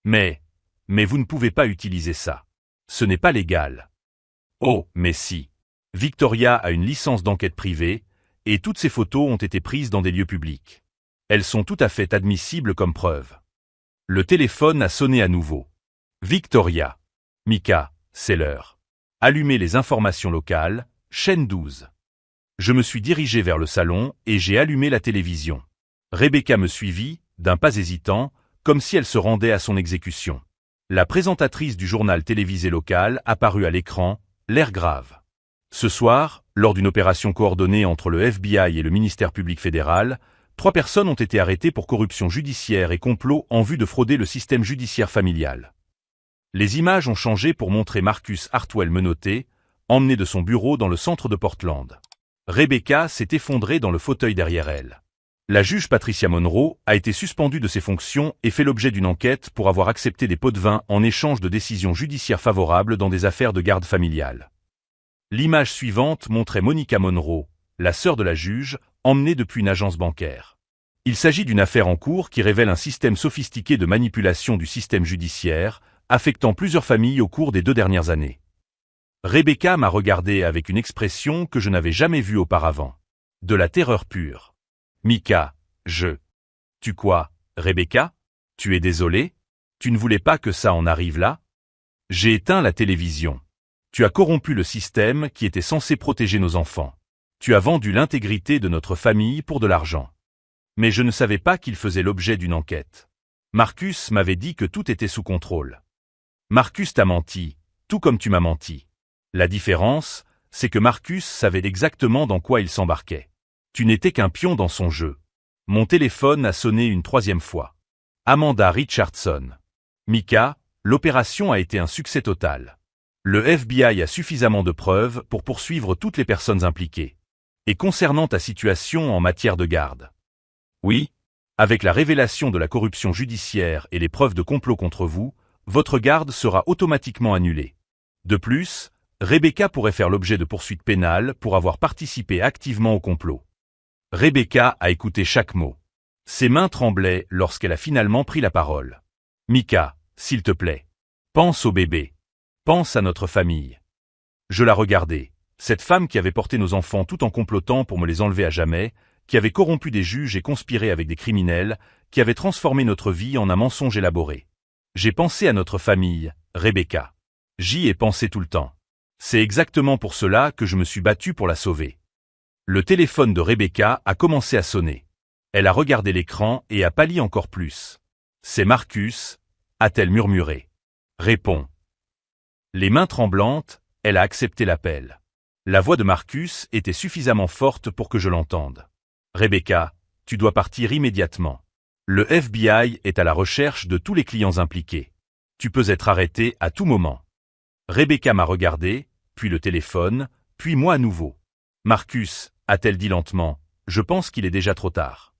Mais vous ne pouvez pas utiliser ça. Ce n'est pas légal. Oh, mais si. Victoria a une licence d'enquête privée, et toutes ces photos ont été prises dans des lieux publics. Elles sont tout à fait admissibles comme preuve. Le téléphone a sonné à nouveau. Victoria. Mika, c'est l'heure. Allumez les informations locales, chaîne 12. Je me suis dirigé vers le salon et j'ai allumé la télévision. Rebecca me suivit, d'un pas hésitant, comme si elle se rendait à son exécution. La présentatrice du journal télévisé local apparut à l'écran, l'air grave. Ce soir, lors d'une opération coordonnée entre le FBI et le ministère public fédéral, 3 personnes ont été arrêtées pour corruption judiciaire et complot en vue de frauder le système judiciaire familial. Les images ont changé pour montrer Marcus Hartwell menotté, emmené de son bureau dans le centre de Portland. Rebecca s'est effondrée dans le fauteuil derrière elle. La juge Patricia Monroe a été suspendue de ses fonctions et fait l'objet d'une enquête pour avoir accepté des pots de vin en échange de décisions judiciaires favorables dans des affaires de garde familiale. L'image suivante montrait Monica Monroe, la sœur de la juge, emmenée depuis une agence bancaire. Il s'agit d'une affaire en cours qui révèle un système sophistiqué de manipulation du système judiciaire, affectant plusieurs familles au cours des 2 dernières années. Rebecca m'a regardé avec une expression que je n'avais jamais vue auparavant. De la terreur pure. Mika, Tu quoi, Rebecca? Tu es désolée? Tu ne voulais pas que ça en arrive là? J'ai éteint la télévision. Tu as corrompu le système qui était censé protéger nos enfants. Tu as vendu l'intégrité de notre famille pour de l'argent. Mais je ne savais pas qu'il faisait l'objet d'une enquête. Marcus m'avait dit que tout était sous contrôle. Marcus t'a menti, tout comme tu m'as menti. La différence, c'est que Marcus savait exactement dans quoi il s'embarquait. Tu n'étais qu'un pion dans son jeu. Mon téléphone a sonné une 3e fois. Amanda Richardson. Mika, l'opération a été un succès total. Le FBI a suffisamment de preuves pour poursuivre toutes les personnes impliquées. Et concernant ta situation en matière de garde. Oui, avec la révélation de la corruption judiciaire et les preuves de complot contre vous, votre garde sera automatiquement annulée. De plus, Rebecca pourrait faire l'objet de poursuites pénales pour avoir participé activement au complot. Rebecca a écouté chaque mot. Ses mains tremblaient lorsqu'elle a finalement pris la parole. Mika, s'il te plaît. Pense au bébé. Pense à notre famille. Je la regardais. Cette femme qui avait porté nos enfants tout en complotant pour me les enlever à jamais, qui avait corrompu des juges et conspiré avec des criminels, qui avait transformé notre vie en un mensonge élaboré. J'ai pensé à notre famille, Rebecca. J'y ai pensé tout le temps. C'est exactement pour cela que je me suis battu pour la sauver. Le téléphone de Rebecca a commencé à sonner. Elle a regardé l'écran et a pâli encore plus. « C'est Marcus », a-t-elle murmuré. « Réponds. » Les mains tremblantes, elle a accepté l'appel. La voix de Marcus était suffisamment forte pour que je l'entende. « Rebecca, tu dois partir immédiatement. Le FBI est à la recherche de tous les clients impliqués. Tu peux être arrêté à tout moment. » Rebecca m'a regardé, puis le téléphone, puis moi à nouveau. « Marcus », a-t-elle dit lentement, « je pense qu'il est déjà trop tard. »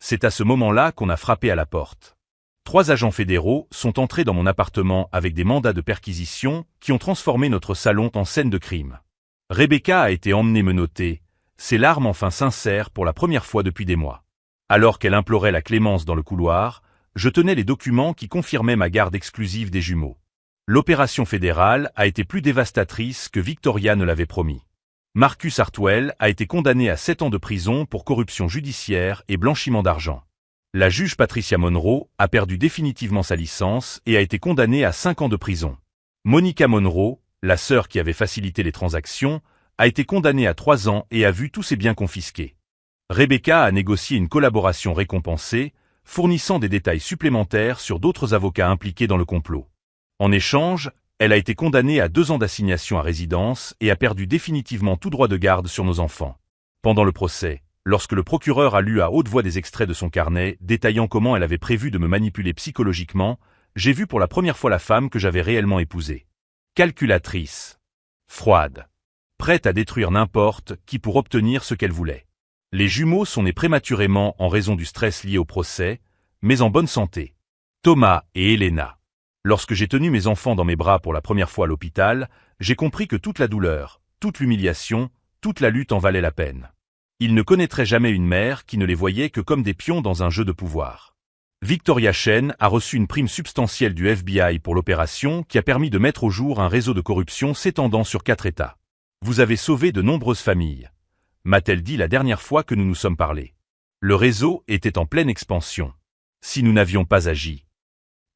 C'est à ce moment-là qu'on a frappé à la porte. 3 agents fédéraux sont entrés dans mon appartement avec des mandats de perquisition qui ont transformé notre salon en scène de crime. Rebecca a été emmenée menottée, ses larmes enfin sincères pour la première fois depuis des mois. Alors qu'elle implorait la clémence dans le couloir, je tenais les documents qui confirmaient ma garde exclusive des jumeaux. L'opération fédérale a été plus dévastatrice que Victoria ne l'avait promis. Marcus Hartwell a été condamné à 7 ans de prison pour corruption judiciaire et blanchiment d'argent. La juge Patricia Monroe a perdu définitivement sa licence et a été condamnée à 5 ans de prison. Monica Monroe, la sœur qui avait facilité les transactions, a été condamnée à 3 ans et a vu tous ses biens confisqués. Rebecca a négocié une collaboration récompensée, fournissant des détails supplémentaires sur d'autres avocats impliqués dans le complot. En échange, elle a été condamnée à 2 ans d'assignation à résidence et a perdu définitivement tout droit de garde sur nos enfants. Pendant le procès, lorsque le procureur a lu à haute voix des extraits de son carnet détaillant comment elle avait prévu de me manipuler psychologiquement, j'ai vu pour la première fois la femme que j'avais réellement épousée. Calculatrice. Froide. Prête à détruire n'importe qui pour obtenir ce qu'elle voulait. Les jumeaux sont nés prématurément en raison du stress lié au procès, mais en bonne santé. Thomas et Elena. Lorsque j'ai tenu mes enfants dans mes bras pour la première fois à l'hôpital, j'ai compris que toute la douleur, toute l'humiliation, toute la lutte en valait la peine. Ils ne connaîtraient jamais une mère qui ne les voyait que comme des pions dans un jeu de pouvoir. Victoria Chen a reçu une prime substantielle du FBI pour l'opération qui a permis de mettre au jour un réseau de corruption s'étendant sur 4 États. Vous avez sauvé de nombreuses familles, m'a-t-elle dit la dernière fois que nous nous sommes parlé. Le réseau était en pleine expansion. Si nous n'avions pas agi.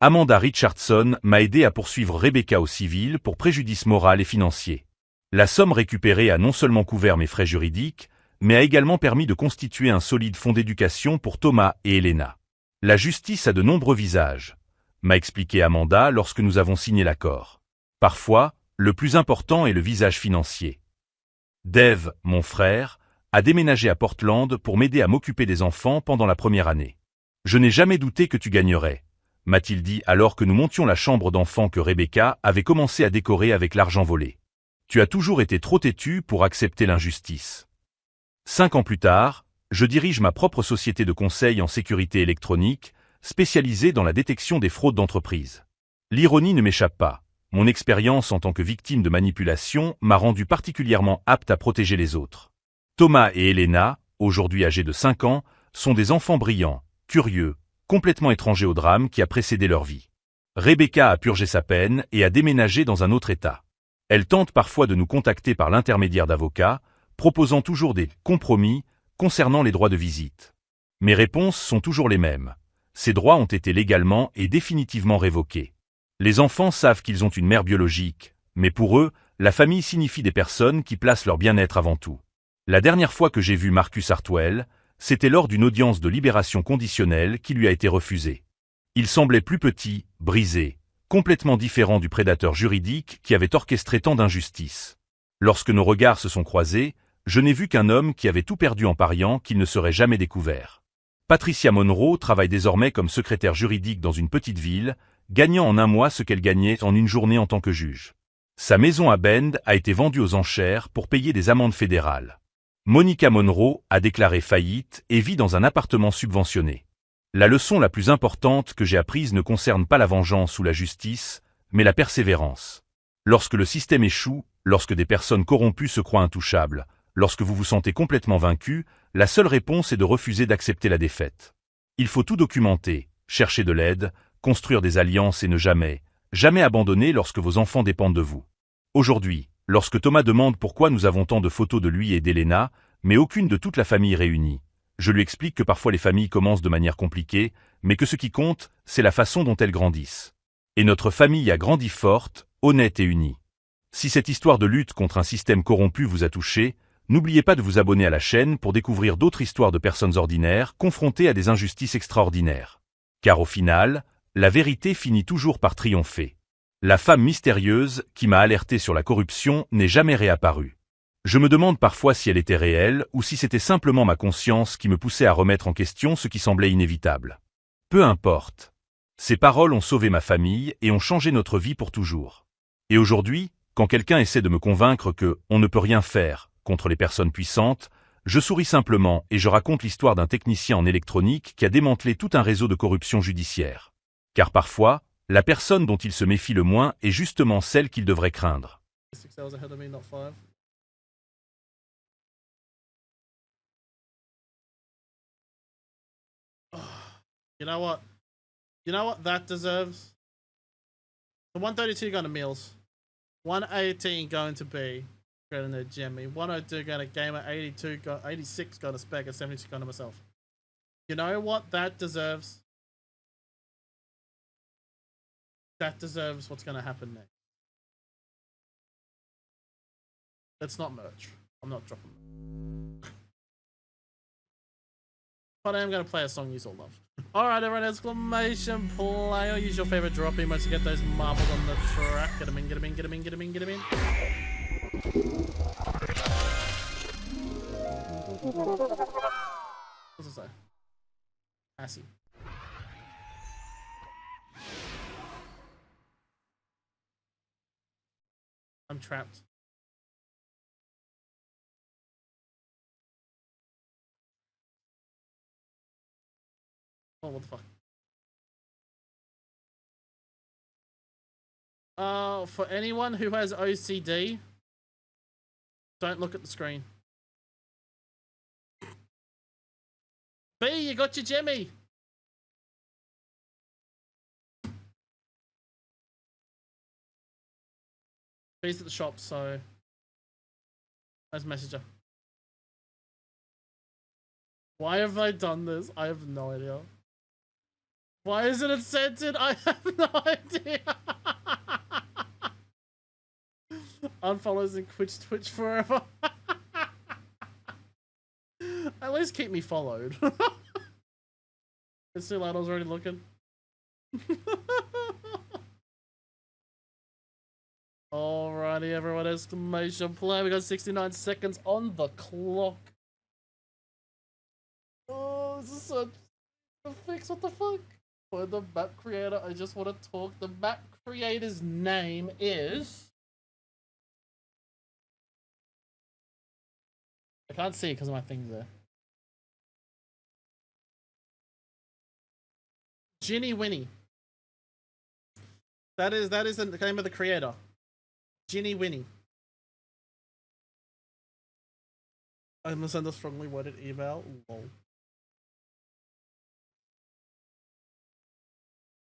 Amanda Richardson m'a aidé à poursuivre Rebecca au civil pour préjudice moral et financier. La somme récupérée a non seulement couvert mes frais juridiques, mais a également permis de constituer un solide fonds d'éducation pour Thomas et Elena. La justice a de nombreux visages, m'a expliqué Amanda lorsque nous avons signé l'accord. Parfois, le plus important est le visage financier. Dave, mon frère, a déménagé à Portland pour m'aider à m'occuper des enfants pendant la première année. Je n'ai jamais douté que tu gagnerais, m'a-t-il dit alors que nous montions la chambre d'enfant que Rebecca avait commencé à décorer avec l'argent volé. Tu as toujours été trop têtu pour accepter l'injustice. 5 ans plus tard, je dirige ma propre société de conseil en sécurité électronique, spécialisée dans la détection des fraudes d'entreprise. L'ironie ne m'échappe pas. Mon expérience en tant que victime de manipulation m'a rendu particulièrement apte à protéger les autres. Thomas et Elena, aujourd'hui âgés de 5 ans, sont des enfants brillants, curieux, complètement étrangers au drame qui a précédé leur vie. Rebecca a purgé sa peine et a déménagé dans un autre État. Elle tente parfois de nous contacter par l'intermédiaire d'avocats, proposant toujours des compromis concernant les droits de visite. Mes réponses sont toujours les mêmes. Ces droits ont été légalement et définitivement révoqués. Les enfants savent qu'ils ont une mère biologique, mais pour eux, la famille signifie des personnes qui placent leur bien-être avant tout. La dernière fois que j'ai vu Marcus Hartwell, c'était lors d'une audience de libération conditionnelle qui lui a été refusée. Il semblait plus petit, brisé, complètement différent du prédateur juridique qui avait orchestré tant d'injustices. Lorsque nos regards se sont croisés, je n'ai vu qu'un homme qui avait tout perdu en pariant qu'il ne serait jamais découvert. Patricia Monroe travaille désormais comme secrétaire juridique dans une petite ville, gagnant en un mois ce qu'elle gagnait en une journée en tant que juge. Sa maison à Bend a été vendue aux enchères pour payer des amendes fédérales. Monica Monroe a déclaré faillite et vit dans un appartement subventionné. La leçon la plus importante que j'ai apprise ne concerne pas la vengeance ou la justice, mais la persévérance. Lorsque le système échoue, lorsque des personnes corrompues se croient intouchables, lorsque vous vous sentez complètement vaincu, la seule réponse est de refuser d'accepter la défaite. Il faut tout documenter, chercher de l'aide, construire des alliances et ne jamais, jamais abandonner lorsque vos enfants dépendent de vous. Aujourd'hui, lorsque Thomas demande pourquoi nous avons tant de photos de lui et d'Elena, mais aucune de toute la famille réunie, je lui explique que parfois les familles commencent de manière compliquée, mais que ce qui compte, c'est la façon dont elles grandissent. Et notre famille a grandi forte, honnête et unie. Si cette histoire de lutte contre un système corrompu vous a touché, N'oubliez pas de vous abonner à la chaîne pour découvrir d'autres histoires de personnes ordinaires confrontées à des injustices extraordinaires. Car au final, la vérité finit toujours par triompher. La femme mystérieuse qui m'a alerté sur la corruption n'est jamais réapparue. Je me demande parfois si elle était réelle ou si c'était simplement ma conscience qui me poussait à remettre en question ce qui semblait inévitable. Peu importe. Ces paroles ont sauvé ma famille et ont changé notre vie pour toujours. Et aujourd'hui, quand quelqu'un essaie de me convaincre que on ne peut rien faire contre les personnes puissantes, je souris simplement et je raconte l'histoire d'un technicien en électronique qui a démantelé tout un réseau de corruption judiciaire. Car parfois, la personne dont il se méfie le moins est justement celle qu'il devrait craindre. You know what? You know what that deserves? The 132 going to Meals. 118 going to B. Going to Jimmy. 102 going to Gamer. 86 going to Spec. And 72 going to myself. You know what that deserves? That deserves what's going to happen next. That's not merch. I'm not dropping it. But I am going to play a song you all love. Alright, everyone, exclamation play. Or use your favorite drop emotes to get those marbles on the track. Get them in, get them in, get them in, get them in, get them in. What's it say? Assy. I'm trapped. Oh, what the fuck? For anyone who has OCD, don't look at the screen. B, you got your Jemmy. B's at the shop, so nice messenger. Why have I done this? I have no idea. Why isn't it censored? I have no idea. Unfollows and quits Twitch forever. At least keep me followed. It's too late, I was already looking. Alrighty, everyone, exclamation play. We got 69 seconds on the clock. Oh, this is such a fix. What the fuck? For the map creator, I just want to talk. The map creator's name is... I can't see it because of my things there. Ginny Winnie. That is the name of the creator. Ginny Winnie. I'm gonna send a strongly worded email. Lol.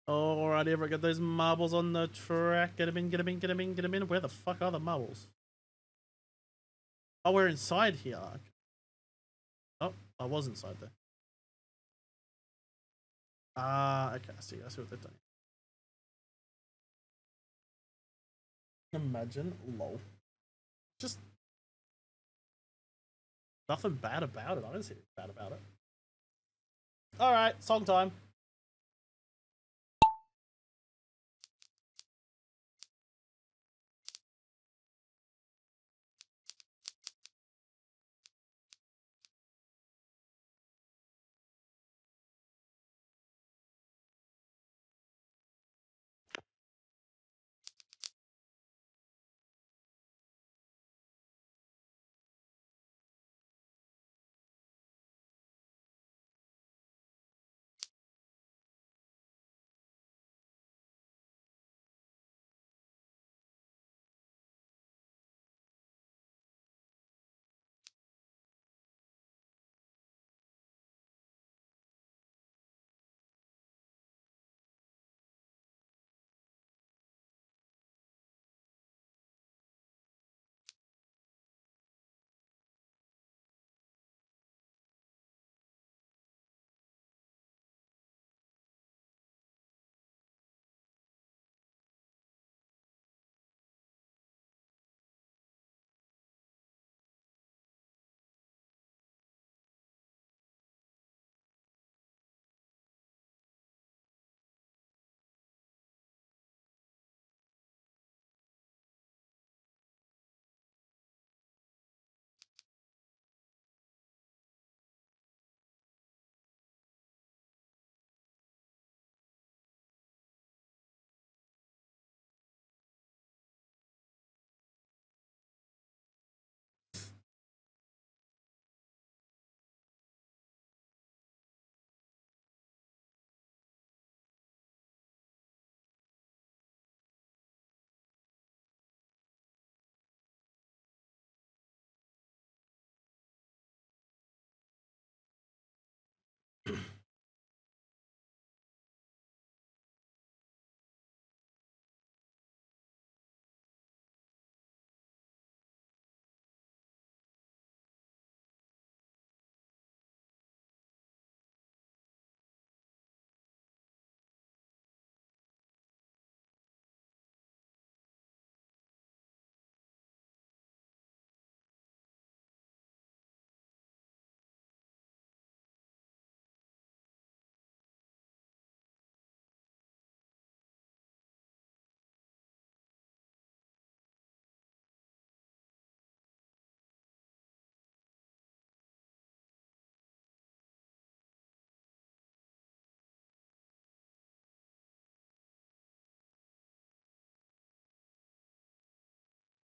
Alrighty, everyone, get those marbles on the track. Get them in, get them in, get them in, get them in. Where the fuck are the marbles? Oh, we're inside here. Oh, I was inside there. Ah, okay, I see what they're doing. Imagine, lol. Just nothing bad about it. I don't see anything bad about it. Alright, song time.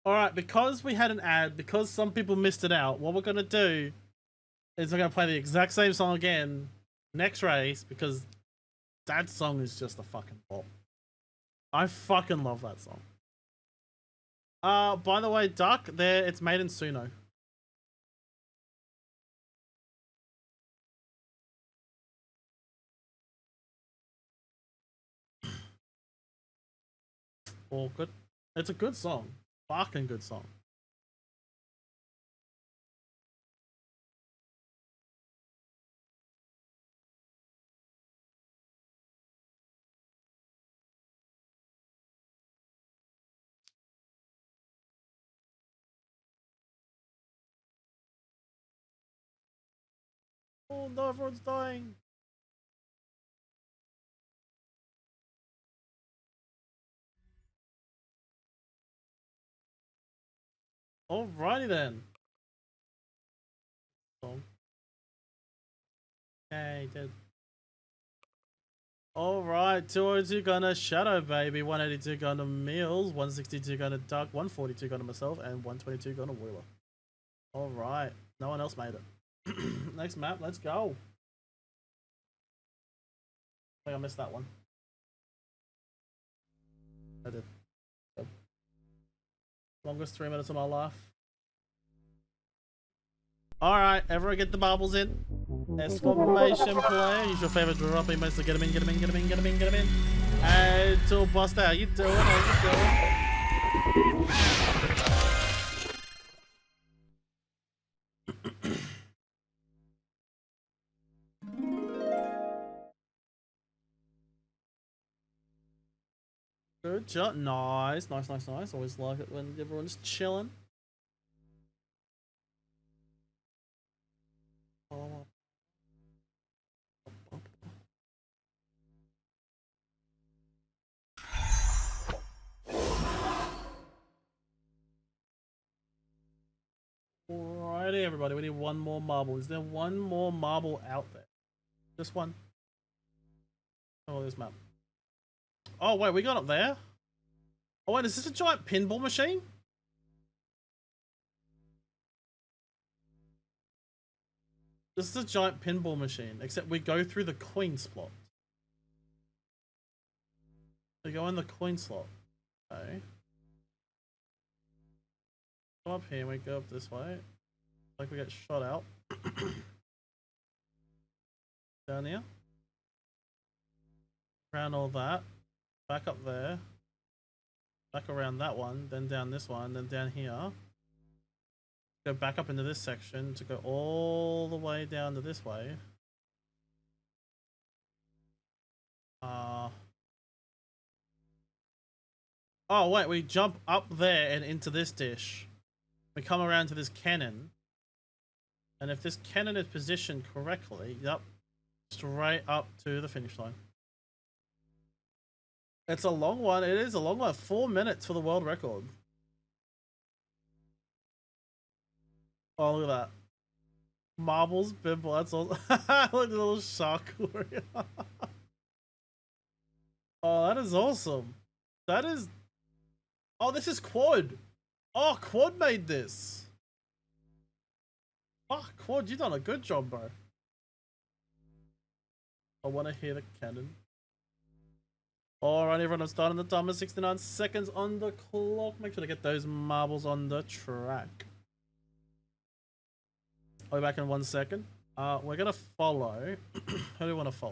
Alright, because we had an ad, because some people missed it out, what we're gonna do is we're gonna play the exact same song again next race, because that song is just a fucking pop. I fucking love that song. By the way, Duck, there, it's made in Suno. All good. It's a good song. Fucking good song. Oh no, everyone's dying. Alrighty then. Okay, dude. Alright, 202 gonna Shadow Baby, 182 gonna Meals, 162 gonna Duck, 142 gonna myself, and 122 gonna Wheeler. Alright, no one else made it. Next map, let's go. I think I missed that one. I did. Longest 3 minutes of my life. Alright, everyone get the marbles in. Exclamation play. Use your favorite dropping moves to get him in, get him in, get him in, get him in, get him in. Hey, Tool Buster, how you doing? How you doing? Good job. Nice, nice, nice, nice. Always like it when everyone's chilling. Oh. Alrighty, everybody. We need one more marble. Is there one more marble out there? Just one. Oh, this map. Oh, wait, we got up there? Oh, wait, is this a giant pinball machine? This is a giant pinball machine, except we go through the coin slot. We go in the coin slot. Okay. Come up here and we go up this way. Like we get shot out. Down here. Around all that. Back up there. Back around that one. Then down this one. Then down here. Go back up into this section to go all the way down to this way. Oh wait, we jump up there and into this dish. We come around to this cannon. And if this cannon is positioned correctly, yep, straight up to the finish line. It's a long one. It is a long one. 4 minutes for the world record. Oh, look at that. Marbles, bimble, that's all. Look at the little shark warrior. Oh, that is awesome. That is... Oh, this is Quad. Oh, Quad made this. Fuck, Quad, you done a good job, bro. I want to hear the cannon. Alright, everyone, I'm starting the timer. 69 seconds on the clock. Make sure to get those marbles on the track. I'll be back in 1 second. We're gonna follow. Who do we want to follow?